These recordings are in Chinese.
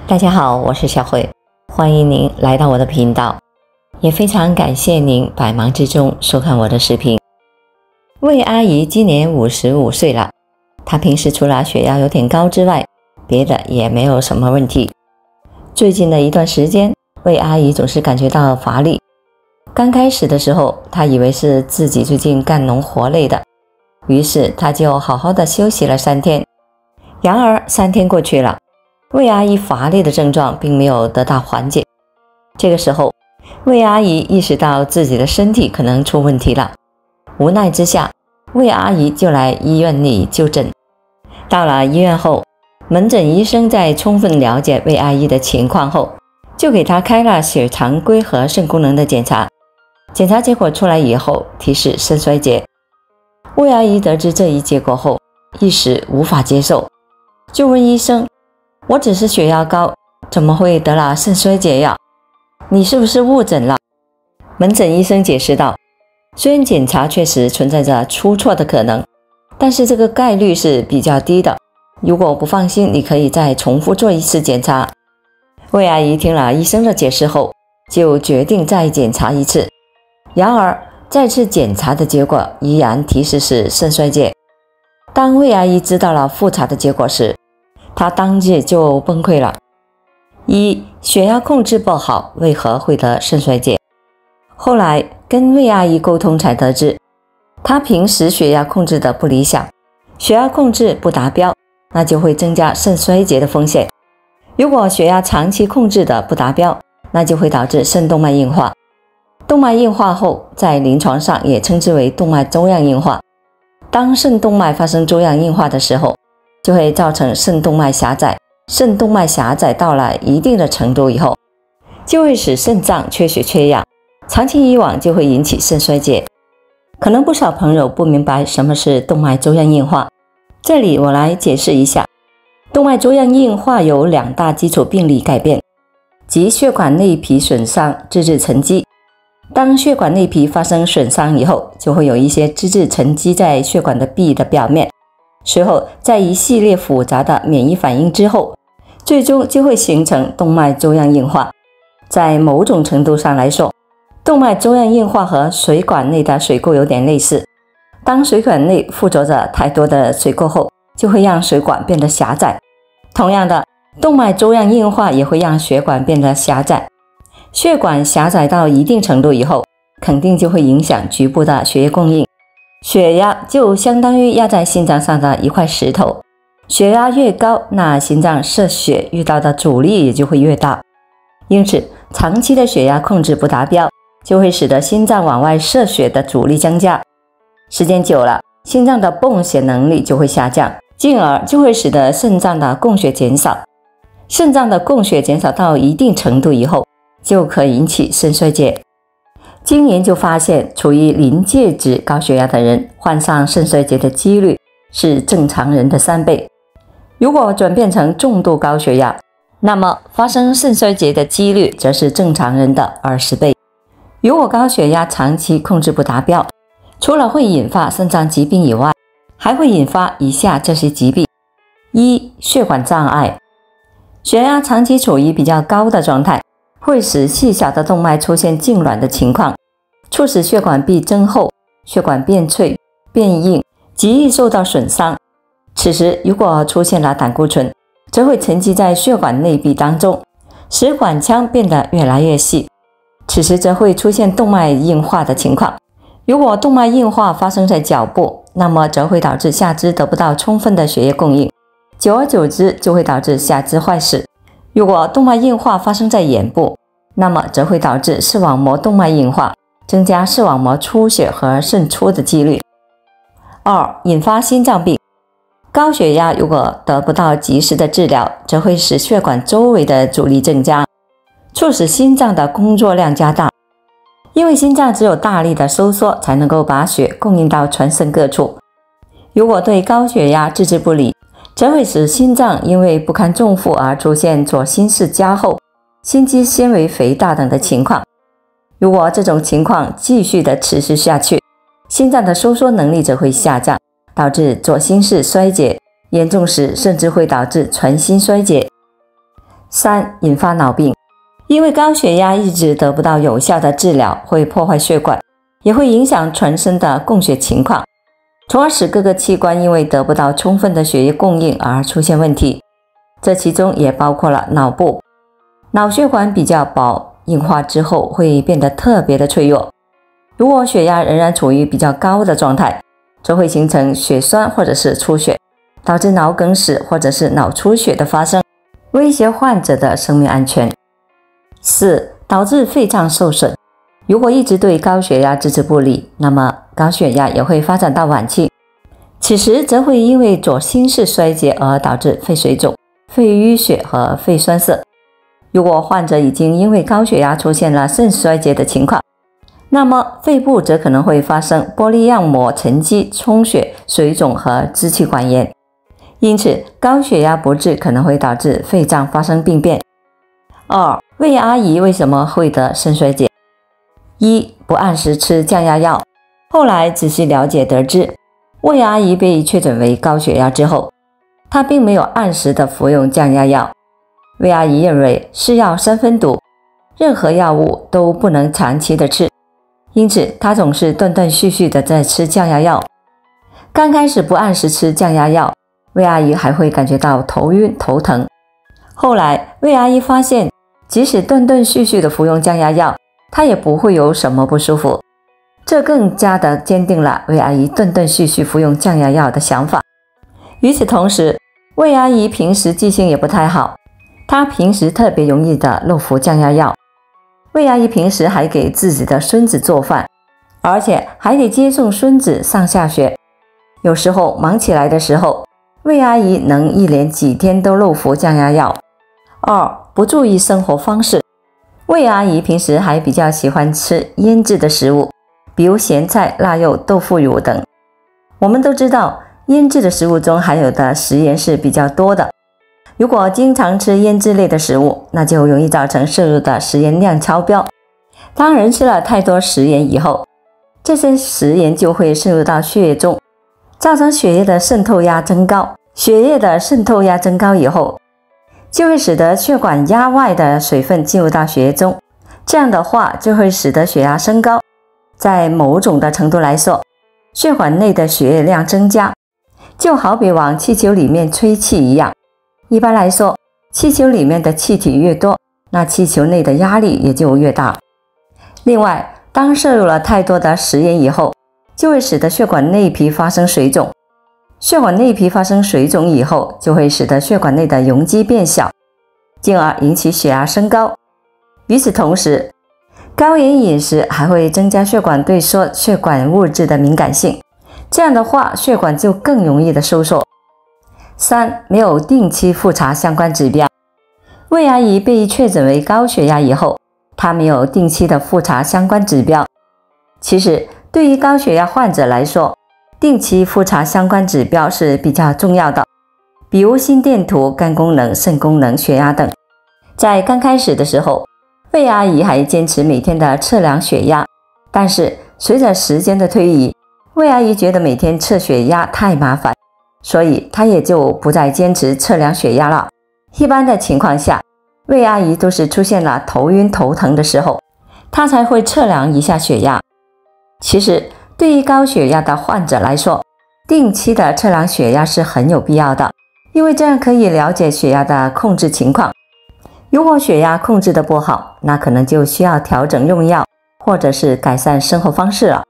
大家好，我是小慧，欢迎您来到我的频道，也非常感谢您百忙之中收看我的视频。魏阿姨今年55岁了，她平时除了血压有点高之外，别的也没有什么问题。最近的一段时间，魏阿姨总是感觉到乏力。刚开始的时候，她以为是自己最近干农活累的，于是她就好好的休息了3天。然而3天过去了，魏阿姨乏力的症状并没有得到缓解。这个时候，魏阿姨意识到自己的身体可能出问题了，无奈之下，魏阿姨就来医院里就诊。到了医院后，门诊医生在充分了解魏阿姨的情况后，就给她开了血常规和肾功能的检查。检查结果出来以后，提示肾衰竭。魏阿姨得知这一结果后，一时无法接受，就问医生：我只是血压高，怎么会得了肾衰竭呀？你是不是误诊了？门诊医生解释道：虽然检查确实存在着出错的可能，但是这个概率是比较低的。如果不放心，你可以再重复做一次检查。魏阿姨听了医生的解释后，就决定再检查一次。然而再次检查的结果依然提示是肾衰竭。当魏阿姨知道了复查的结果时，她当即就崩溃了。血压控制不好，为何会得肾衰竭？后来跟魏阿姨沟通才得知，她平时血压控制的不理想，血压控制不达标，那就会增加肾衰竭的风险。如果血压长期控制的不达标，那就会导致肾动脉硬化。动脉硬化后，在临床上也称之为动脉粥样硬化。当肾动脉发生粥样硬化的时候，就会造成肾动脉狭窄。肾动脉狭窄到了一定的程度以后，就会使肾脏缺血缺氧，长期以往就会引起肾衰竭。可能不少朋友不明白什么是动脉粥样硬化，这里我来解释一下。动脉粥样硬化有2大基础病理改变，即血管内皮损伤、脂质沉积。当血管内皮发生损伤以后，就会有一些脂质沉积在血管的壁的表面，随后在一系列复杂的免疫反应之后，最终就会形成动脉粥样硬化。在某种程度上来说，动脉粥样硬化和水管内的水垢有点类似。当水管内附着着太多的水垢后，就会让水管变得狭窄。同样的，动脉粥样硬化也会让血管变得狭窄。血管狭窄到一定程度以后，肯定就会影响局部的血液供应。血压就相当于压在心脏上的一块石头，血压越高，那心脏射血遇到的阻力也就会越大。因此，长期的血压控制不达标，就会使得心脏往外射血的阻力增加。时间久了，心脏的泵血能力就会下降，进而就会使得肾脏的供血减少。肾脏的供血减少到一定程度以后，就可以引起肾衰竭。经研究发现，处于临界值高血压的人患上肾衰竭的几率是正常人的3倍。如果转变成重度高血压，那么发生肾衰竭的几率则是正常人的20倍。如果高血压长期控制不达标，除了会引发肾脏疾病以外，还会引发以下这些疾病：血管障碍。血压长期处于比较高的状态，会使细小的动脉出现痉挛的情况，促使血管壁增厚，血管变脆、变硬，极易受到损伤。此时如果出现了胆固醇，则会沉积在血管内壁当中，使管腔变得越来越细。此时则会出现动脉硬化的情况。如果动脉硬化发生在脚部，那么则会导致下肢得不到充分的血液供应，久而久之就会导致下肢坏死。如果动脉硬化发生在眼部，那么则会导致视网膜动脉硬化，增加视网膜出血和渗出的几率。引发心脏病。高血压如果得不到及时的治疗，则会使血管周围的阻力增加，促使心脏的工作量加大。因为心脏只有大力的收缩，才能够把血供应到全身各处。如果对高血压置之不理，则会使心脏因为不堪重负而出现左心室加厚、心肌纤维肥大等的情况。如果这种情况继续的持续下去，心脏的收缩能力则会下降，导致左心室衰竭，严重时甚至会导致全心衰竭。3、引发脑病。因为高血压一直得不到有效的治疗，会破坏血管，也会影响全身的供血情况，从而使各个器官因为得不到充分的血液供应而出现问题。这其中也包括了脑部。脑血管比较薄，硬化之后会变得特别的脆弱。如果血压仍然处于比较高的状态，则会形成血栓或者是出血，导致脑梗死或者是脑出血的发生，威胁患者的生命安全。4、导致肺脏受损。如果一直对高血压置之不理，那么高血压也会发展到晚期，此时则会因为左心室衰竭而导致肺水肿、肺淤血和肺栓塞。如果患者已经因为高血压出现了肾衰竭的情况，那么肺部则可能会发生玻璃样膜沉积、充血、水肿和支气管炎。因此，高血压不治可能会导致肺脏发生病变。2、胃阿姨为什么会得肾衰竭？1、不按时吃降压药。后来仔细了解得知，魏阿姨被确诊为高血压之后，她并没有按时的服用降压药。魏阿姨认为是药三分毒，任何药物都不能长期的吃，因此她总是断断续续的在吃降压药。刚开始不按时吃降压药，魏阿姨还会感觉到头晕头疼。后来魏阿姨发现，即使断断续续的服用降压药，她也不会有什么不舒服，这更加的坚定了魏阿姨断断续续服用降压药的想法。与此同时，魏阿姨平时记性也不太好，她平时特别容易的漏服降压药。魏阿姨平时还给自己的孙子做饭，而且还得接送孙子上下学。有时候忙起来的时候，魏阿姨能一连几天都漏服降压药。2、不注意生活方式。魏阿姨平时还比较喜欢吃腌制的食物，比如咸菜、腊肉、豆腐乳等。我们都知道，腌制的食物中含有的食盐是比较多的。如果经常吃腌制类的食物，那就容易造成摄入的食盐量超标。当人吃了太多食盐以后，这些食盐就会渗入到血液中，造成血液的渗透压增高。血液的渗透压增高以后，就会使得血管压外的水分进入到血液中，这样的话就会使得血压升高。在某种的程度来说，血管内的血液量增加，就好比往气球里面吹气一样。一般来说，气球里面的气体越多，那气球内的压力也就越大。另外，当摄入了太多的食盐以后，就会使得血管内皮发生水肿。血管内皮发生水肿以后，就会使得血管内的容积变小，进而引起血压升高。与此同时，高盐饮食还会增加血管对缩血管物质的敏感性，这样的话，血管就更容易的收缩。3、没有定期复查相关指标。魏阿姨被确诊为高血压以后，她没有定期的复查相关指标。其实，对于高血压患者来说，定期复查相关指标是比较重要的，比如心电图、肝功能、肾功能、血压等。在刚开始的时候，魏阿姨还坚持每天的测量血压，但是随着时间的推移，魏阿姨觉得每天测血压太麻烦，所以她也就不再坚持测量血压了。一般的情况下，魏阿姨都是出现了头晕头疼的时候，她才会测量一下血压。其实对于高血压的患者来说，定期的测量血压是很有必要的，因为这样可以了解血压的控制情况。如果血压控制的不好，那可能就需要调整用药，或者是改善生活方式了。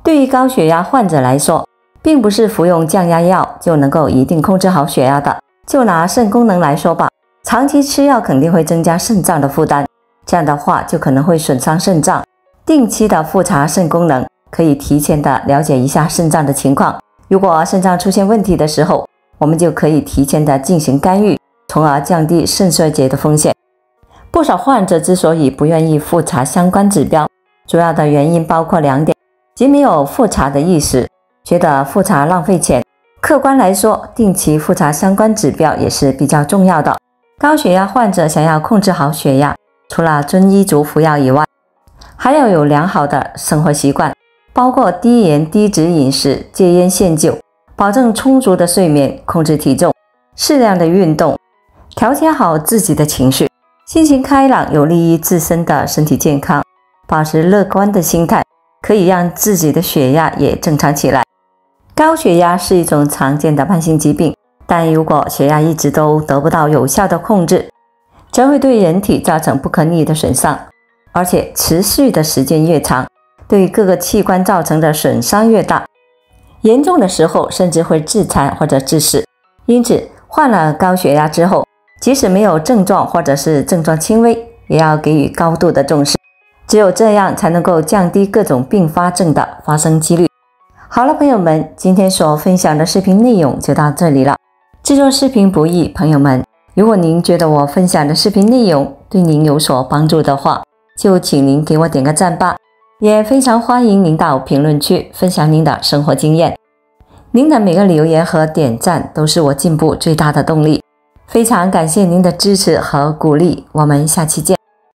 对于高血压患者来说，并不是服用降压药就能够一定控制好血压的。就拿肾功能来说吧，长期吃药肯定会增加肾脏的负担，这样的话就可能会损伤肾脏。定期的复查肾功能，可以提前的了解一下肾脏的情况。如果肾脏出现问题的时候，我们就可以提前的进行干预，从而降低肾衰竭的风险。不少患者之所以不愿意复查相关指标，主要的原因包括2点，即没有复查的意识，觉得复查浪费钱。客观来说，定期复查相关指标也是比较重要的。高血压患者想要控制好血压，除了遵医嘱服药以外，还要有良好的生活习惯，包括低盐低脂饮食、戒烟限酒，保证充足的睡眠，控制体重，适量的运动，调节好自己的情绪，心情开朗有利于自身的身体健康。保持乐观的心态，可以让自己的血压也正常起来。高血压是一种常见的慢性疾病，但如果血压一直都得不到有效的控制，则会对人体造成不可逆的损伤，而且持续的时间越长，对各个器官造成的损伤越大，严重的时候甚至会致残或者致死。因此，患了高血压之后，即使没有症状或者是症状轻微，也要给予高度的重视。只有这样才能够降低各种并发症的发生几率。好了，朋友们，今天所分享的视频内容就到这里了。制作视频不易，朋友们，如果您觉得我分享的视频内容对您有所帮助的话，就请您给我点个赞吧。也非常欢迎您到评论区分享您的生活经验。您的每个留言和点赞都是我进步最大的动力。非常感谢您的支持和鼓励，我们下期见。